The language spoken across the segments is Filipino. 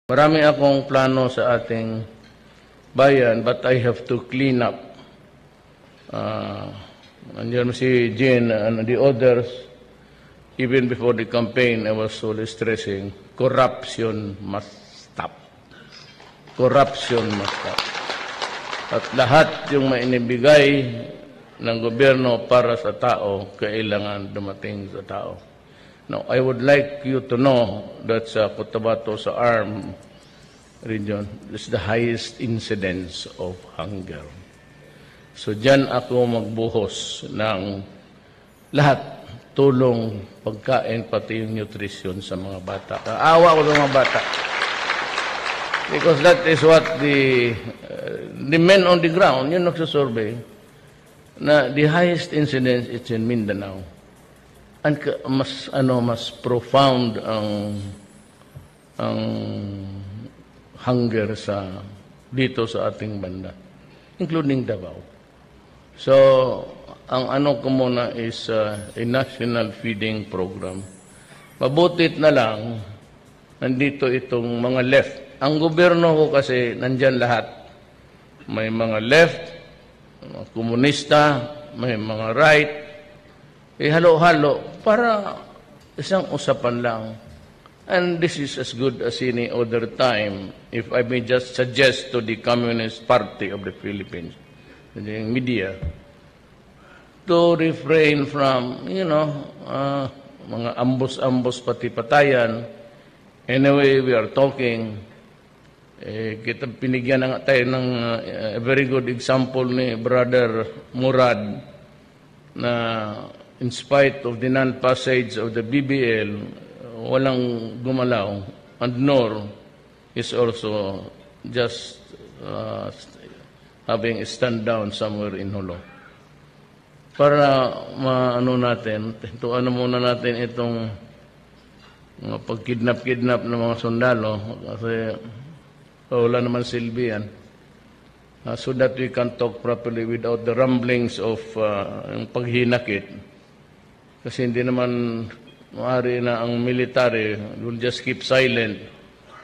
Marami akong plano sa ating bayan, but I have to clean up. Nandiyan si Jean and the others. Even before the campaign, I was always stressing, corruption must stop. Corruption must stop. At lahat yung mainibigay ng gobyerno para sa tao, kailangan dumating sa tao. Now, I would like you to know that sa Cotabato, sa ARM region, is the highest incidence of hunger. So, dyan ako magbuhos ng lahat, tulong, pagkain, pati yung nutrition sa mga bata. Aawa ko sa mga bata. Because that is what the men on the ground, yun nagsasurvey, na the highest incidence is in Mindanao. And mas profound ang hunger dito sa ating banda, including Davao. So, ang ko muna is a national feeding program. Mabutit na lang, nandito itong mga left. Ang gobyerno ko kasi, nandyan lahat. May mga left, mga komunista, may mga right, halo-halo para isang usapan lang. And this is as good as any other time, if I may just suggest to the Communist Party of the Philippines, the media, to refrain from, mga ambos-ambos pati patayan. Anyway, we are talking. Kita pinigyan na tayo ng a very good example ni Brother Murad na in spite of the non-passage of the BBL, walang gumalaw, and nor is also just having a stand down somewhere in Holo. Para muna natin itong pagkidnap-kidnap ng mga sundalo, kasi wala naman silbi yan. So that we can talk properly without the rumblings of paghinakit. Kasi hindi naman maaari na ang military will just keep silent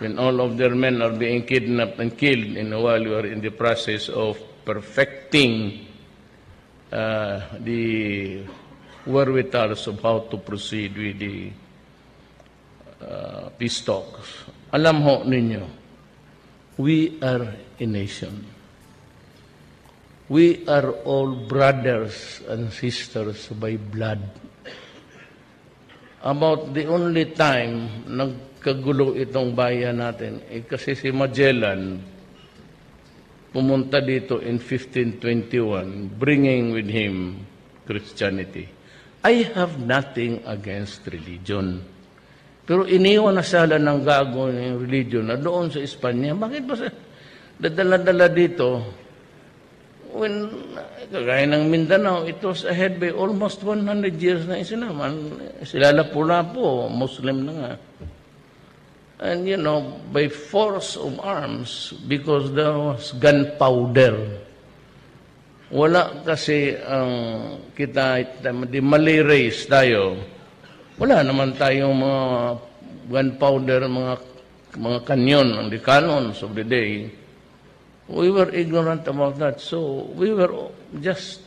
when all of their men are being kidnapped and killed while you are in the process of perfecting the wherewithals of how to proceed with the peace talks. Alam ho ninyo, we are a nation. We are all brothers and sisters by blood. About the only time nagkagulo itong bayan natin, kasi si Magellan pumunta dito in 1521, bringing with him Christianity. I have nothing against religion. Pero iniwan na sala ng gago ng religion na doon sa Espanya. Bakit ba dadala-dala dito? When, kagaya ng Mindanao, it was ahead by almost 100 years na isinaman. Sila Lapu-Lapu, Muslim na nga. And by force of arms, because there was gunpowder. Wala kasi di Malay race tayo. Wala naman tayong mga gunpowder, mga kanyon, the cannons of the day. We were ignorant about that. So we were just,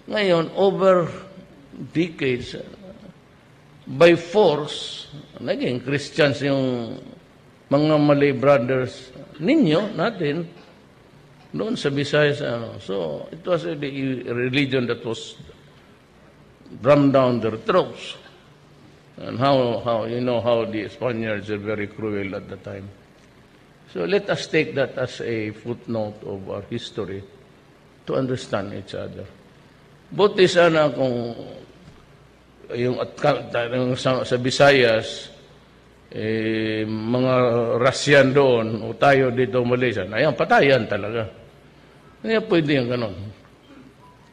ngayon, over decades, by force, naging Christians yung mga Malay brothers ninyo, natin, doon sa Visayas. So it was a religion that was drummed down their throats. And how the Spaniards are very cruel at the time. So let us take that as a footnote of our history to understand each other. Buti sana kung sa Visayas, mga Russian doon, o tayo dito Malaysia, ayan, patayan talaga. Kaya pwede yung ganon.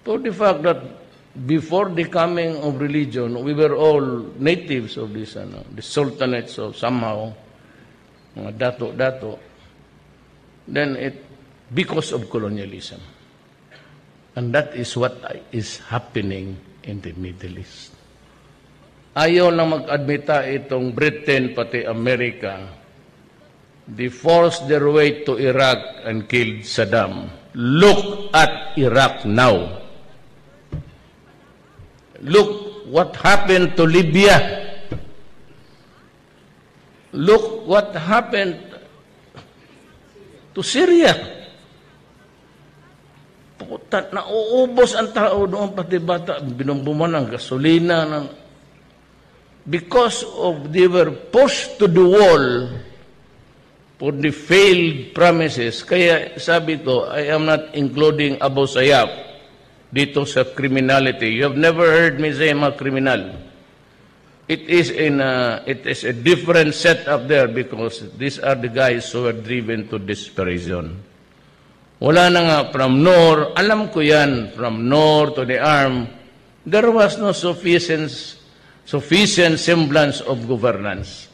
For the fact that before the coming of religion, we were all natives of this, the sultanates of somehow, mga dato-dato, then because of colonialism. And that is what is happening in the Middle East. ayaw na mag-admita itong Britain pati Amerika. They forced their way to Iraq and killed Saddam. Look at Iraq now. Look what happened to Libya. Look what happened to Syria. Puta, nauubos ang tao doon, pati bata, binumbuman ng gasolina. Because of they were pushed to the wall for the failed promises. Kaya sabi ko, I am not including Abu Sayyaf dito sa criminality. You have never heard me say I'm a criminal. It is a different setup there because these are the guys who are driven to desperation. Wala na nga from Noor, alam ko yan, from Noor to the arm, there was no sufficient semblance of governance.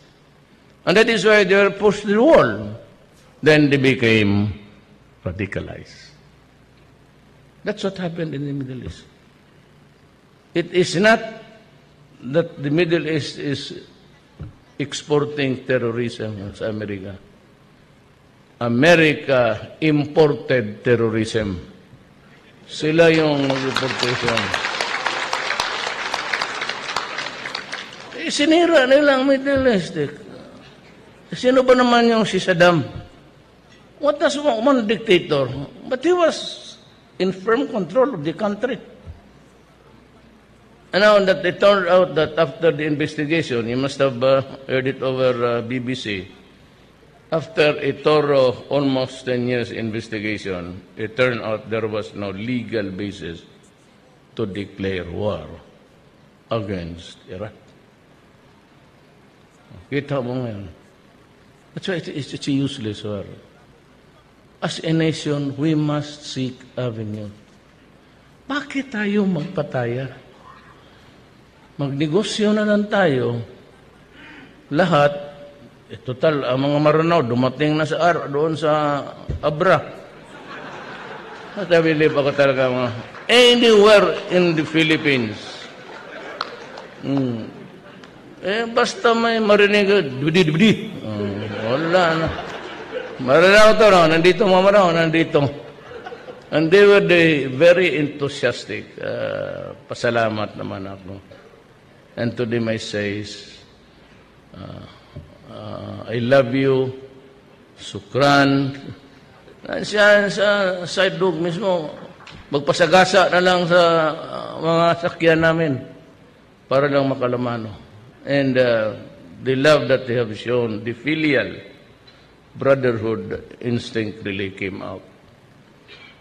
And that is why they were pushed to the wall. Then they became radicalized. That's what happened in the Middle East. It is not that the Middle East is exporting terrorism sa Amerika. America imported terrorism. Sila yung nag-importation. Sinira nilang Middle East. Sino ba naman yung si Saddam? What was one dictator? But he was in firm control of the country. And now that it turned out that after the investigation, you must have heard it over BBC, after a thorough, almost 10 years investigation, it turned out there was no legal basis to declare war against Iraq. Kita mo ngayon. That's why it's a useless war. As a nation, we must seek avenue. Bakit tayo magpataya? Magnegosyo na lang tayo. Lahat, total, ang mga Maranao, dumating na doon sa Abra. Natabilib ako talaga mga, anywhere in the Philippines. Basta may marinig, dibidi. Wala na. Maranao to, no? Nandito mga Maranao, nandito. And they were very enthusiastic. Pasalamat naman ako. And to them I say, I love you, sukran. Siya sa side dog mismo, magpasagasa na lang sa mga sakyan namin para lang makalamano. And the love that they have shown, the filial brotherhood instinct really came out.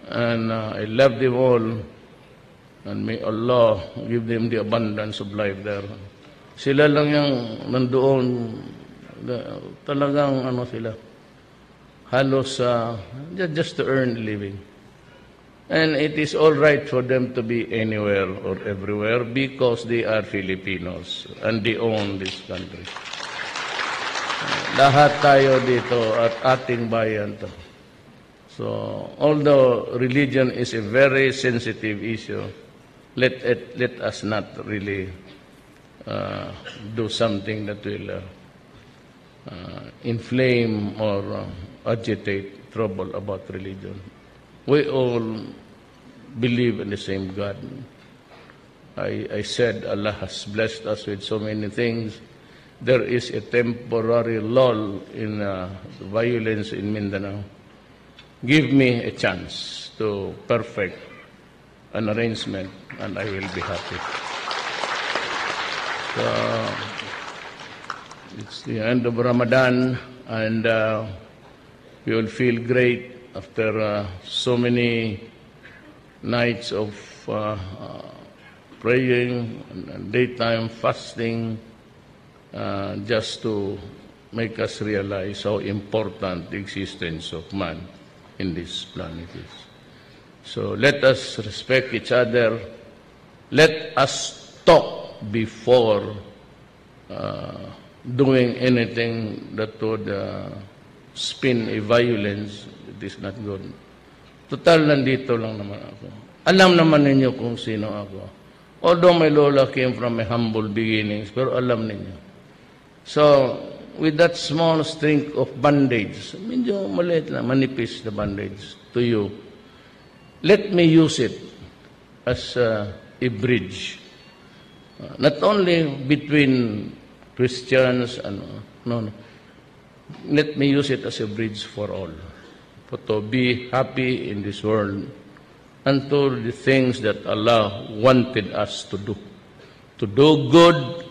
And I love them all. And may Allah give them the abundance of life there. Sila lang yung nandoon, talagang ano sila, halos just to earn a living. And it is all right for them to be anywhere or everywhere because they are Filipinos and they own this country. Lahat tayo dito at ating bayan to. So, although religion is a very sensitive issue, let us not really do something that will inflame or agitate trouble about religion. We all believe in the same God. I said Allah has blessed us with so many things. There is a temporary lull in violence in Mindanao. Give me a chance to perfect an arrangement and I will be happy. So, it's the end of Ramadan and we will feel great after so many nights of praying and daytime fasting just to make us realize how important the existence of man in this planet is. So let us respect each other. Let us talk before doing anything that would spin a violence. It is not good. Total, nandito lang naman ako. Alam naman ninyo kung sino ako. Although my lola came from a humble beginnings, pero alam ninyo. So, with that small string of bandage, medyo maliit na, manipis na bandage to you, let me use it as a bridge. Not only between Christians and no. Let me use it as a bridge for all. For to be happy in this world and to the things that Allah wanted us to do. To do good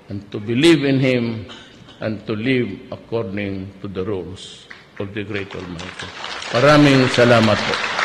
and to believe in Him and to live according to the rules of the Great Almighty. Maraming salamat po.